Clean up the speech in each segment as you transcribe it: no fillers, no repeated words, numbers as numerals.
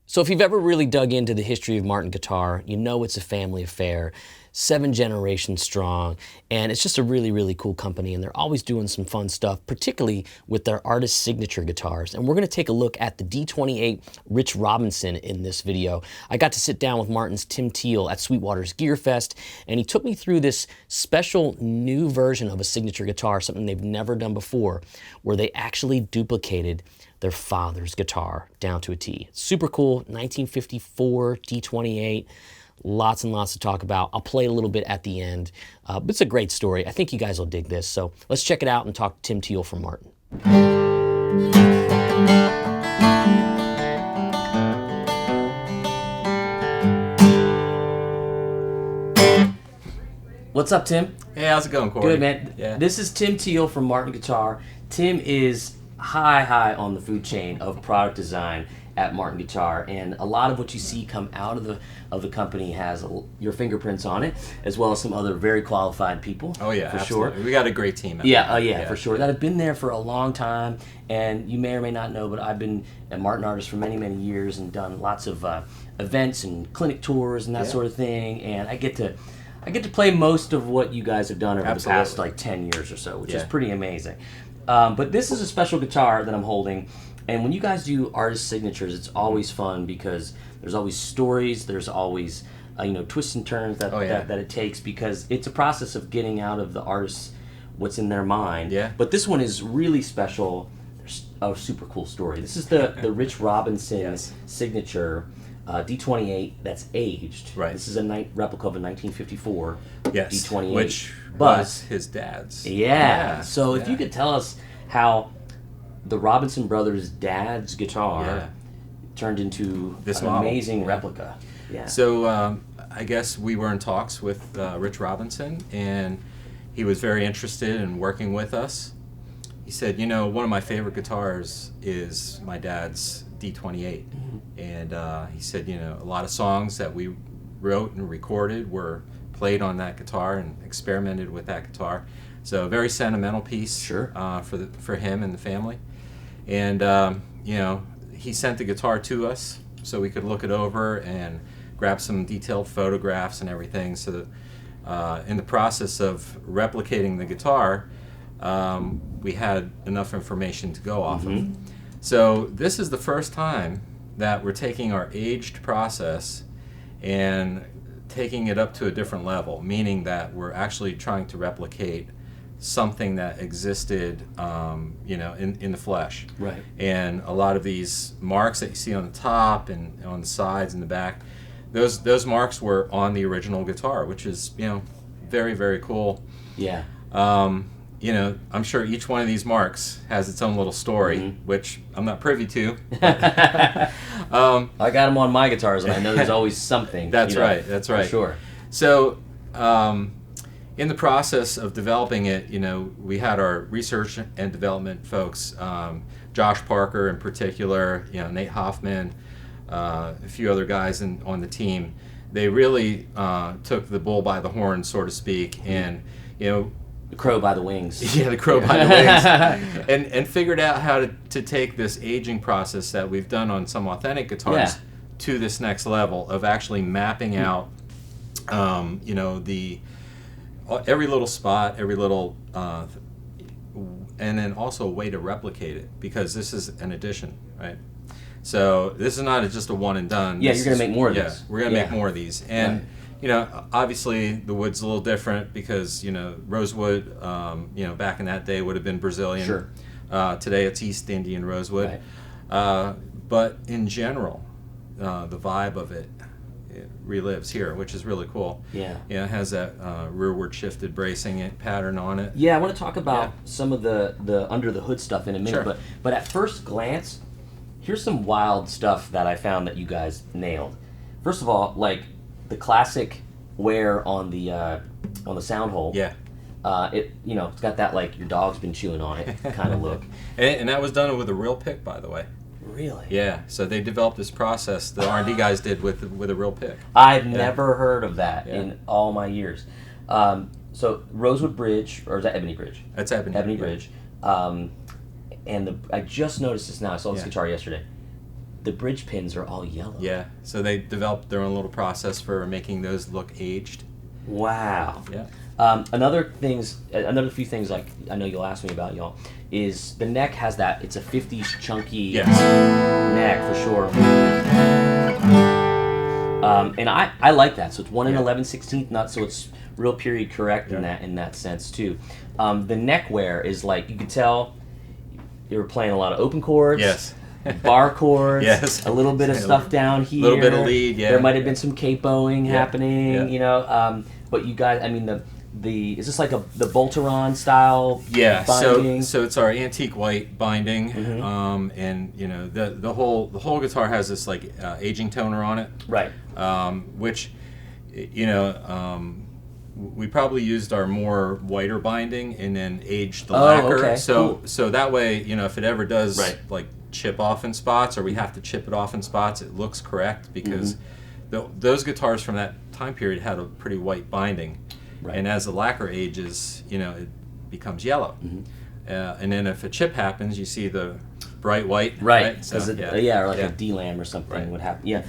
So if you've ever really dug into the history of Martin guitar, you know it's a family affair, 7 generations strong, and it's just a really, really cool company, and they're always doing some fun stuff, particularly with their artist signature guitars. And we're gonna take a look at the D28 Rich Robinson in this video. I got to sit down with Martin's Tim Teel at Sweetwater's Gear Fest, and he took me through this special new version of a signature guitar, something they've never done before, where they actually duplicated their father's guitar down to a T. Super cool, 1954 D28. Lots and lots to talk about. I'll play a little bit at the end, but it's a great story. I think you guys will dig this. So let's check it out and talk to Tim Teel from Martin. What's up, Tim? Hey, how's it going, Korg? Good, man. Yeah. This is Tim Teel from Martin Guitar. Tim is high on the food chain of product design at Martin Guitar, and a lot of what you see come out of the company has your fingerprints on it, as well as some other very qualified people. Oh yeah, for absolutely. sure. We got a great team. Yeah, for sure. That have been there for a long time, and you may or may not know, but I've been a Martin artist for many years and done lots of events and clinic tours and that sort of thing, and I get to play most of what you guys have done over the past like 10 years or so, which is pretty amazing. But this is a special guitar that I'm holding, and when you guys do artist signatures, it's always fun because there's always stories, there's always twists and turns that it takes, because it's a process of getting out of the artist what's in their mind. Yeah. But this one is really special. There's a super cool story. This is the Rich Robinson signature. D28 that's aged. Right. This is a replica of a 1954 D28. Which was his dad's. Yeah. So if you could tell us how the Robinson brothers' dad's guitar turned into this an amazing replica. Yeah. So I guess we were in talks with Rich Robinson, and he was very interested in working with us. He said, one of my favorite guitars is my dad's D28. And he said, a lot of songs that we wrote and recorded were played on that guitar and experimented with that guitar. So a very sentimental piece for him and the family. And, he sent the guitar to us so we could look it over and grab some detailed photographs and everything. So that in the process of replicating the guitar, we had enough information to go off of. So this is the first time that we're taking our aged process and taking it up to a different level, meaning that we're actually trying to replicate something that existed, in the flesh. Right. And a lot of these marks that you see on the top and on the sides and the back, those marks were on the original guitar, which is, very cool. Yeah. I'm sure each one of these marks has its own little story, which I'm not privy to. I got them on my guitars, and I know there's always something. That's right. For sure. So, in the process of developing it, we had our research and development folks, Josh Parker in particular, Nate Hoffman, a few other guys on the team. They really took the bull by the horn, so to speak, and the crow by the wings. Yeah, the crow by the wings. And figured out how to take this aging process that we've done on some authentic guitars to this next level of actually mapping out, every little spot, every little, and then also a way to replicate it, because this is an addition, right? So this is not just a one and done. Yeah, you're going to make more of these. We're going to make more of these. And obviously the wood's a little different because, rosewood, back in that day would have been Brazilian. Sure. Today it's East Indian rosewood. Right. But in general, the vibe of it relives here, which is really cool. Yeah. It has that rearward shifted bracing pattern on it. Yeah, I want to talk about some of the under the hood stuff in a minute, but at first glance, here's some wild stuff that I found that you guys nailed. First of all, like the classic wear on the sound hole. Yeah. It's got that like your dog's been chewing on it kind of look. And that was done with a real pick, by the way. Really? Yeah. So they developed this process the R&D guys did with a real pick. I've never heard of that in all my years. So Rosewood Bridge, or is that Ebony Bridge? That's Ebony. Ebony Bridge. And I just noticed this now. I saw this guitar yesterday. the bridge pins are all yellow. Yeah, so they developed their own little process for making those look aged. Wow. Yeah. Another few things like I know you'll ask me about, y'all, is the neck has that. It's a 50s chunky neck for sure. And I like that. So it's 1 11/16 nut, so it's real period correct in that sense too. The neck wear is like, you could tell you were playing a lot of open chords. Yes. Bar chords, yes. A little bit of stuff down here. A little bit of lead, There might have been some capoing happening, you know. But you guys, I mean, is this like the Voltaron style binding? So it's our antique white binding, and you know the whole guitar has this like aging toner on it, right? Which, you know, we probably used our more whiter binding and then aged the lacquer. Okay. So that way, you know, if it ever does like chip off in spots, or we have to chip it off in spots, it looks correct, because those guitars from that time period had a pretty white binding, and as the lacquer ages, you know, it becomes yellow, and then if a chip happens, you see the bright white, right? So, or like a D-Lam or something would happen.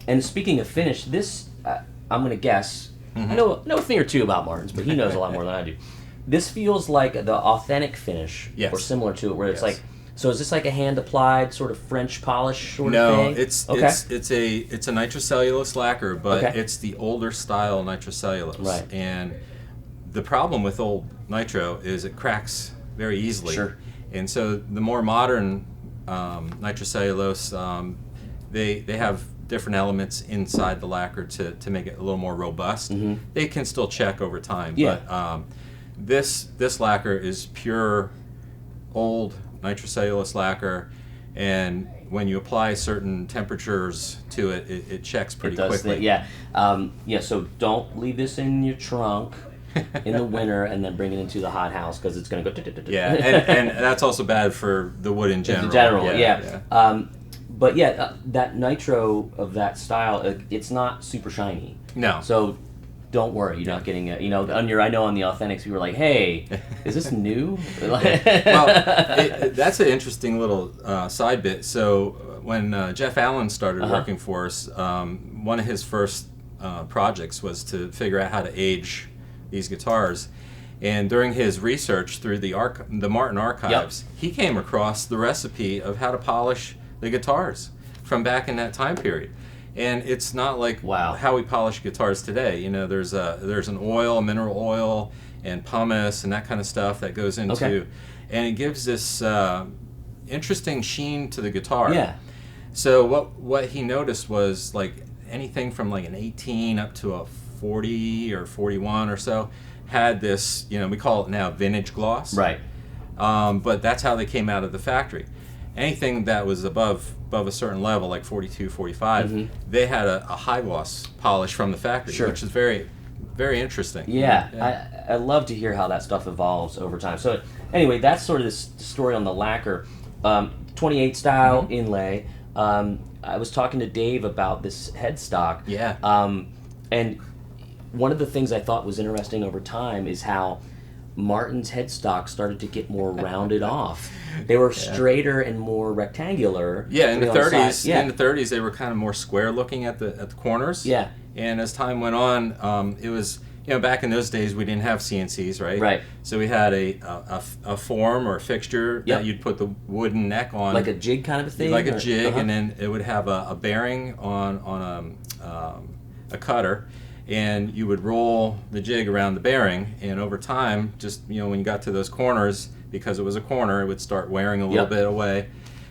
And speaking of finish, this I'm gonna guess. I know a thing or two about Martin's, but he knows a lot more than I do. This feels like the authentic finish, or similar to it, where it's like. So is this like a hand-applied sort of French polish sort of thing? No, it's a nitrocellulose lacquer, but it's the older style nitrocellulose. Right. And the problem with old nitro is it cracks very easily. Sure. And so the more modern nitrocellulose, they have different elements inside the lacquer to make it a little more robust. They can still check over time, but this lacquer is pure old nitrocellulose lacquer, and when you apply certain temperatures to it, it checks pretty quickly. So don't leave this in your trunk in the winter and then bring it into the hot house, because it's going to go. And that's also bad for the wood in general. But that nitro of that style, it's not super shiny. No. So don't worry, you're not getting you know, I know on the Authentics, you were like, hey, is this new? Well, that's an interesting little side bit. So when Jeff Allen started working for us, one of his first projects was to figure out how to age these guitars. And during his research through the Martin archives, he came across the recipe of how to polish the guitars from back in that time period. And it's not like how we polish guitars today. You know, there's an oil, mineral oil, and pumice, and that kind of stuff that goes into, and it gives this interesting sheen to the guitar. Yeah. So what he noticed was like anything from like an 18 up to a 40 or 41 or so had this, you know, we call it now vintage gloss. Right. But that's how they came out of the factory. Anything that was above a certain level, like 42, 45, they had a high gloss polish from the factory, which is very, very interesting. I love to hear how that stuff evolves over time. So anyway, that's sort of this story on the lacquer. 28 style inlay. I was talking to Dave about this headstock. And one of the things I thought was interesting over time is how Martin's headstock started to get more rounded off. They were straighter and more rectangular. In the 30s. In the 30s, they were kind of more square looking at the corners. And as time went on, it was, you know, back in those days we didn't have CNCs, right? So we had a form or a fixture that you'd put the wooden neck on, like a jig kind of a thing. Like a jig, and then it would have a bearing on a cutter. And you would roll the jig around the bearing, and over time, just, you know, when you got to those corners, because it was a corner, it would start wearing a little bit away.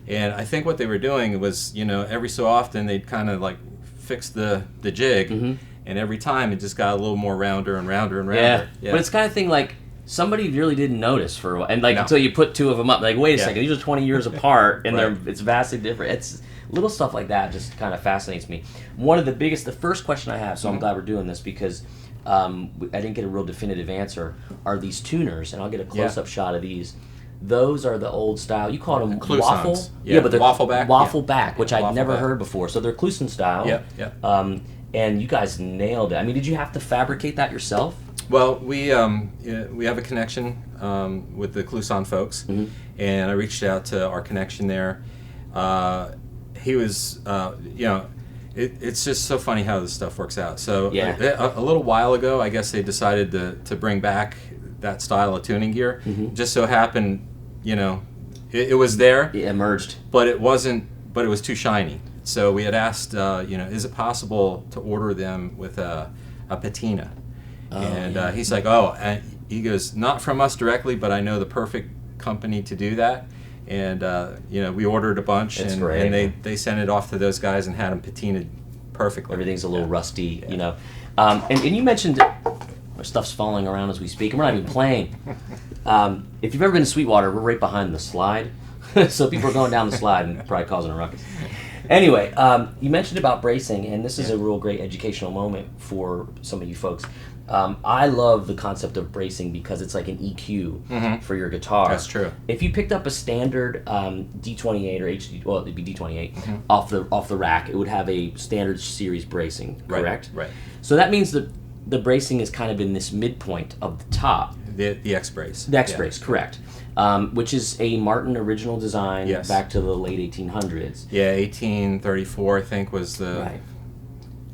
And I think what they were doing was, you know, every so often they'd kind of like fix the jig, and every time it just got a little more rounder and rounder and rounder. But it's kind of thing like somebody really didn't notice for a while, and like until you put two of them up, like, wait a second, these are 20 years apart, and it's vastly different. It's little stuff like that just kind of fascinates me. One of the first question I have, so I'm glad we're doing this, because I didn't get a real definitive answer, are these tuners, and I'll get a close-up shot of these. Those are the old style. You call them waffle? But they're waffle back. Waffle back, which I'd never heard before. So they're Kluson style. And you guys nailed it. I mean, did you have to fabricate that yourself? Well, we have a connection with the Kluson folks, and I reached out to our connection there. he was, you know, it's just so funny how this stuff works out. So Yeah. a little while ago, I guess they decided to bring back that style of tuning gear. Just so happened, you know, it was there. It emerged. But it wasn't. But it was too shiny. So we had asked, you know, is it possible to order them with a patina? And he's like, oh, and he goes, not from us directly, but I know the perfect company to do that. And you know, we ordered a bunch, and they sent it off to those guys and had them patinaed perfectly. Everything's a little rusty, you know. And you mentioned our stuff's falling around as we speak, and we're not even playing. If you've ever been to Sweetwater, we're right behind the slide, so people are going down the slide and probably causing a ruckus. Anyway, you mentioned about bracing, and this is a real great educational moment for some of you folks. I love the concept of bracing because it's like an EQ for your guitar. That's true. If you picked up a standard D28 or HD, well, it'd be D28 off the rack, it would have a standard series bracing, correct? Right. So that means that the bracing is kind of in this midpoint of the top. The X brace. The X brace, correct. Which is a Martin original design back to the late 1800s. Yeah, 1834, I think, was the... Right.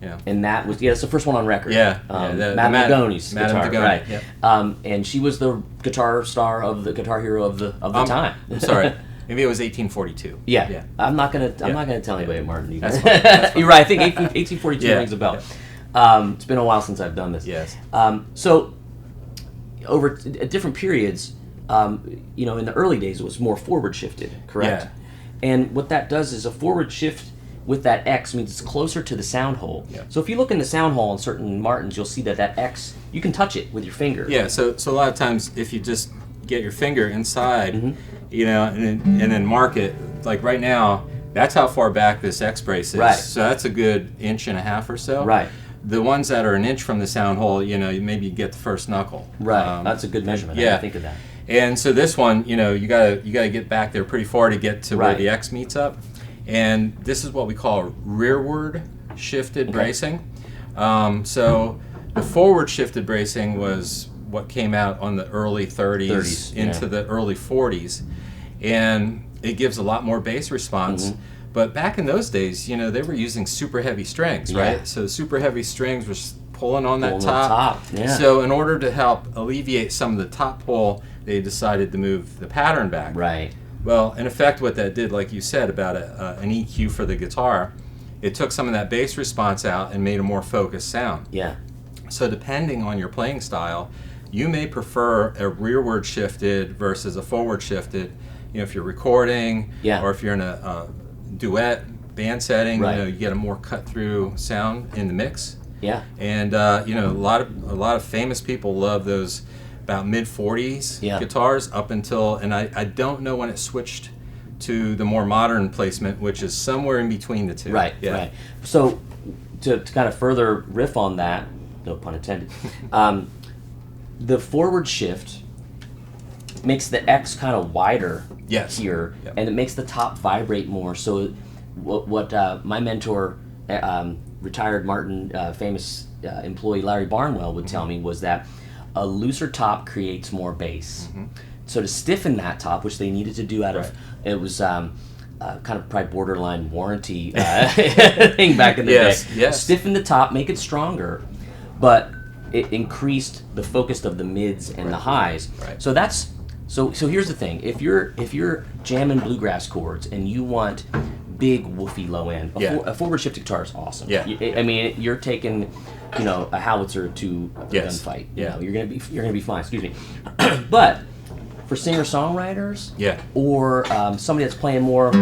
Yeah. And that was, it's the first one on record. Yeah. Madame Magoni's guitar, Magoni, right. Yep. And she was the guitar star of the guitar hero of the time. I'm sorry. Maybe it was 1842. Yeah. I'm not gonna tell anybody Martin either. That's fine. That's fine. You're right. I think 1842 rings a bell. It's been a while since I've done this. Yes. So over at different periods, you know, in the early days it was more forward shifted, correct? Yeah. And what that does is a forward shift with that X means it's closer to the sound hole. Yeah. So if you look in the sound hole on certain Martins, you'll see that X, you can touch it with your finger. Yeah, so a lot of times if you just get your finger inside, you know, and then mark it, like right now, that's how far back this X brace is. Right. So that's a good 1.5 inches or so. Right. The ones that are 1 inch from the sound hole, you know, maybe you get the first knuckle. Right. That's a good measurement. I didn't think of that. And so this one, you know, you gotta get back there pretty far to get to where the X meets up. And this is what we call rearward shifted bracing. So the forward shifted bracing was what came out on the early 30s into the early 40s. And it gives a lot more bass response. But back in those days, you know, they were using super heavy strings, right? So super heavy strings were pulling on that top. So in order to help alleviate some of the top pull, they decided to move the pattern back. Right. Well, in effect, what that did, like you said, about an EQ for the guitar, it took some of that bass response out and made a more focused sound. Yeah. So depending on your playing style, you may prefer a rearward shifted versus a forward shifted. You know, if you're recording, or if you're in a duet band setting, you know, you get a more cut through sound in the mix. Yeah. And you know, a lot of famous people love those about mid-40s guitars up until, and I don't know when it switched to the more modern placement, which is somewhere in between the two. Right, right. So to kind of further riff on that, no pun intended, the forward shift makes the X kind of wider here, and it makes the top vibrate more. So what my mentor, retired Martin famous employee Larry Barnwell would tell me was that a looser top creates more bass. So to stiffen that top, which they needed to do out of, it was kind of probably borderline warranty thing back in the day. Stiffen the top, make it stronger, but it increased the focus of the mids and the highs. So that's so here's the thing: if you're jamming bluegrass chords and you want big woofy low end, a forward shifted guitar is awesome. I mean, you're taking, you know, a howitzer to a gunfight. You know, you're gonna be fine. Excuse me, but for singer songwriters, or somebody that's playing more,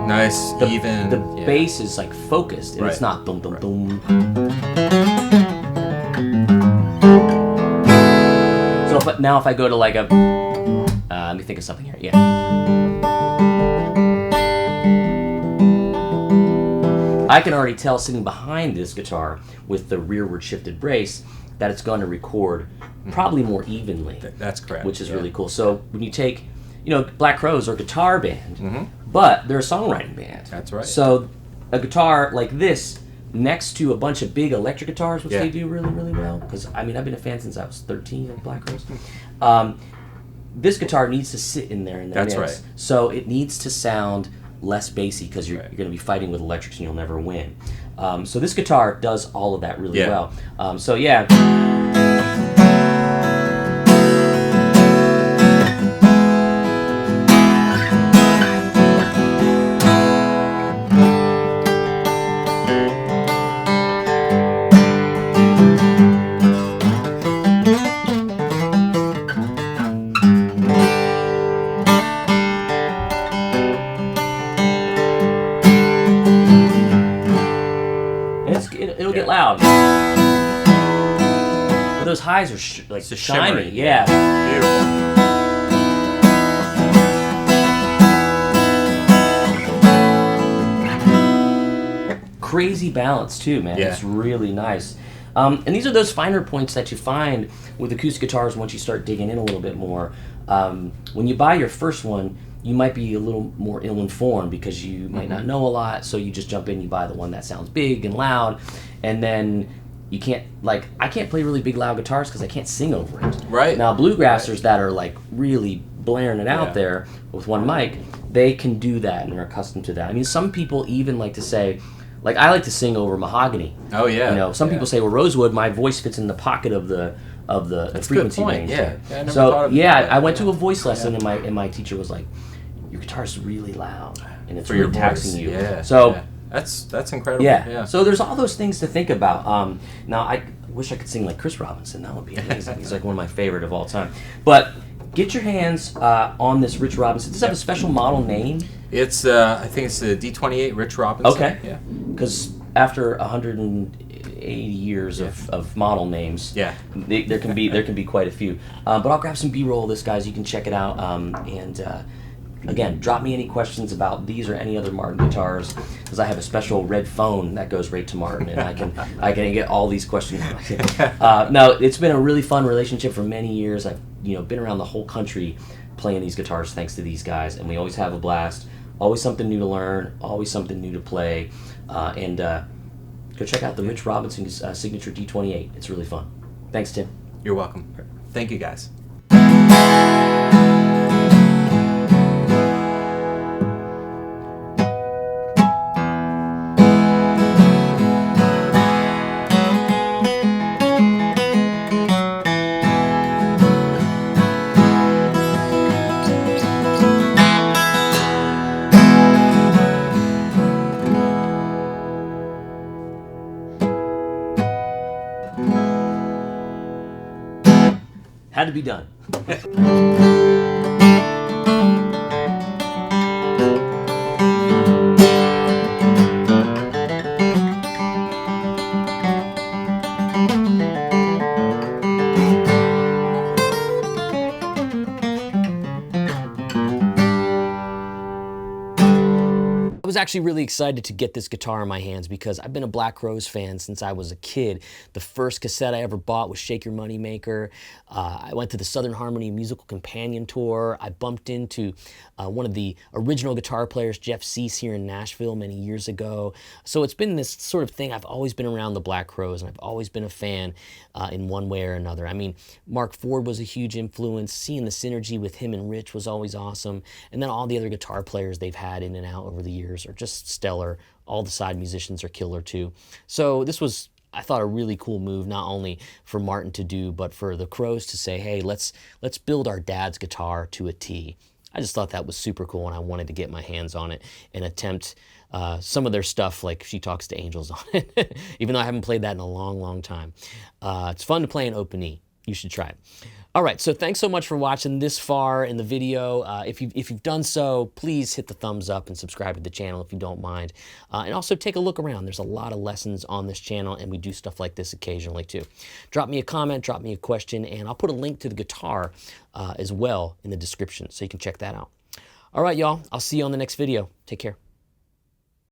nice, even. The bass is like focused, and it's not dum dum dum. So if I go to like a, let me think of something here. I can already tell sitting behind this guitar with the rearward shifted brace that it's going to record probably more evenly. That's correct. Which is really cool. So when you take, you know, Black Crowes are a guitar band, but they're a songwriting band. That's right. So a guitar like this next to a bunch of big electric guitars, which they do really, really well, because I mean, I've been a fan since I was 13 of Black Crowes. this guitar needs to sit in there in the That's mix. right. So it needs to sound less bassy because you're going to be fighting with electrics and you'll never win. So this guitar does all of that really well. So yeah. It'll get loud. But those highs are like shiny. Yeah. Beautiful. Crazy balance too, man. It's really nice. And these are those finer points that you find with acoustic guitars once you start digging in a little bit more. When you buy your first one, you might be a little more ill-informed because you might not know a lot, so you just jump in, you buy the one that sounds big and loud, and then you can't, like, I can't play really big loud guitars because I can't sing over it. Right. Now, bluegrassers that are, like, really blaring it out there with one mic, they can do that and are accustomed to that. I mean, some people even like to say, like, I like to sing over mahogany. Oh, yeah. You know, some people say, well, rosewood, my voice fits in the pocket of the frequency range. Yeah. I never so thought of I went to a voice lesson and my teacher was like, your guitar's really loud and it's really taxing you. So that's incredible. Yeah. So there's all those things to think about. Now I wish I could sing like Chris Robinson. That would be amazing. He's like one of my favorite of all time. But get your hands on this Rich Robinson. Does it have a special model name? It's I think it's the D28 Rich Robinson. Okay. Yeah. Because after 180 years of model names, there can be quite a few. But I'll grab some B-roll of this, guys. You can check it out. Again, drop me any questions about these or any other Martin guitars, because I have a special red phone that goes right to Martin, and I can get all these questions. No, it's been a really fun relationship for many years. I've been around the whole country playing these guitars thanks to these guys, and we always have a blast. Always something new to learn, always something new to play, and go check out the Rich Robinson Signature D28. It's really fun. Thanks, Tim. You're welcome. Thank you, guys. Had to be done. I was actually really excited to get this guitar in my hands because I've been a Black Crowes fan since I was a kid. The first cassette I ever bought was Shake Your Money Maker. I went to the Southern Harmony Musical Companion Tour. I bumped into one of the original guitar players, Jeff Cease, here in Nashville many years ago. So it's been this sort of thing. I've always been around the Black Crowes, and I've always been a fan in one way or another. I mean, Mark Ford was a huge influence. Seeing the synergy with him and Rich was always awesome. And then all the other guitar players they've had in and out over the years are just stellar. All the side musicians are killer too. So this was, I thought, a really cool move, not only for Martin to do, but for the Crowes to say, hey, let's build our dad's guitar to a T. I just thought that was super cool, and I wanted to get my hands on it and attempt some of their stuff, like She Talks to Angels on it, even though I haven't played that in a long, long time. It's fun to play an open E. You should try it. All right, so thanks so much for watching this far in the video. If you've done so, please hit the thumbs up and subscribe to the channel if you don't mind. And also take a look around. There's a lot of lessons on this channel, and we do stuff like this occasionally too. Drop me a comment, drop me a question, and I'll put a link to the guitar as well in the description so you can check that out. All right, y'all, I'll see you on the next video. Take care.